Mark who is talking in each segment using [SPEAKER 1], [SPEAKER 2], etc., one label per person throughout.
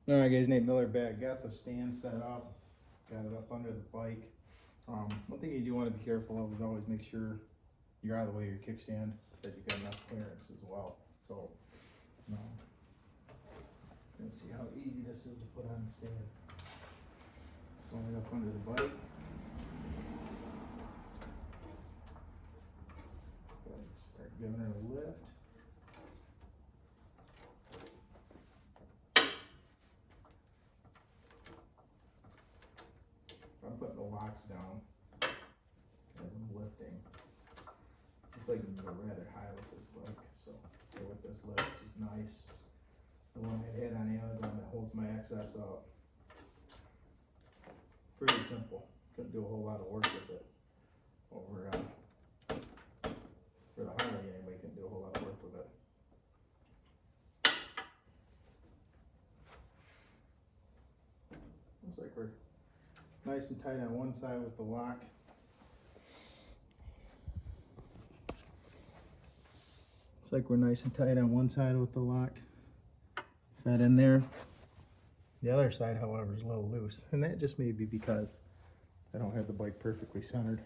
[SPEAKER 1] All right, guys, Nate Miller back. Got the stand set up, got it up under the bike. One thing you do want to be careful of is always make sure you're out of the way of your kickstand, that you've got enough clearance as well. So, let's see how easy this is to put on the stand. Slide it up under the bike. Start giving her a lift. I'm putting the locks down as I'm lifting. Looks like you can go rather high with this bike, so with this lift is nice. The one I had on Amazon that holds my excess up. Pretty simple. Couldn't do a whole lot of work with it. Over for the Harley anyway, couldn't do a whole lot of work with it. Looks like we're nice and tight on one side with the lock. Looks like we're nice and tight on one side with the lock. Fed in there. The other side, however, is a little loose. And that just may be because I don't have the bike perfectly centered.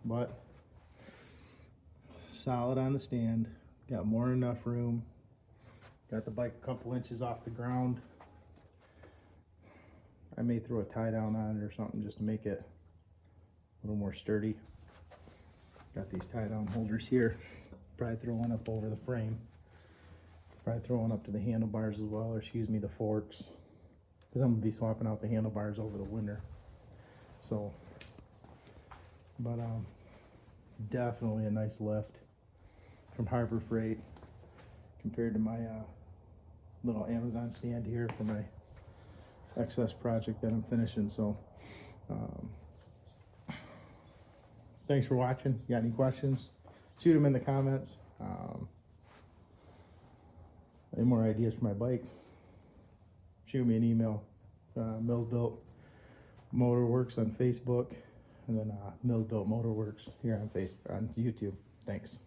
[SPEAKER 1] But solid on the stand. Got more than enough room. Got the bike a couple inches off the ground. I may throw a tie down on it or something just to make it a little more sturdy. Got these tie down holders here. Probably throw one up over the frame. Probably throw one up to the handlebars as well, or excuse me, the forks. Because I'm going to be swapping out the handlebars over the winter. So, but definitely a nice lift from Harbor Freight compared to my little Amazon stand here for my excess project that I'm finishing. So thanks for watching. You got any questions, shoot them in the comments. Any more ideas for my bike, shoot me an email. Mills Built Motorworks on Facebook, and then Mills Built Motorworks here on YouTube. Thanks.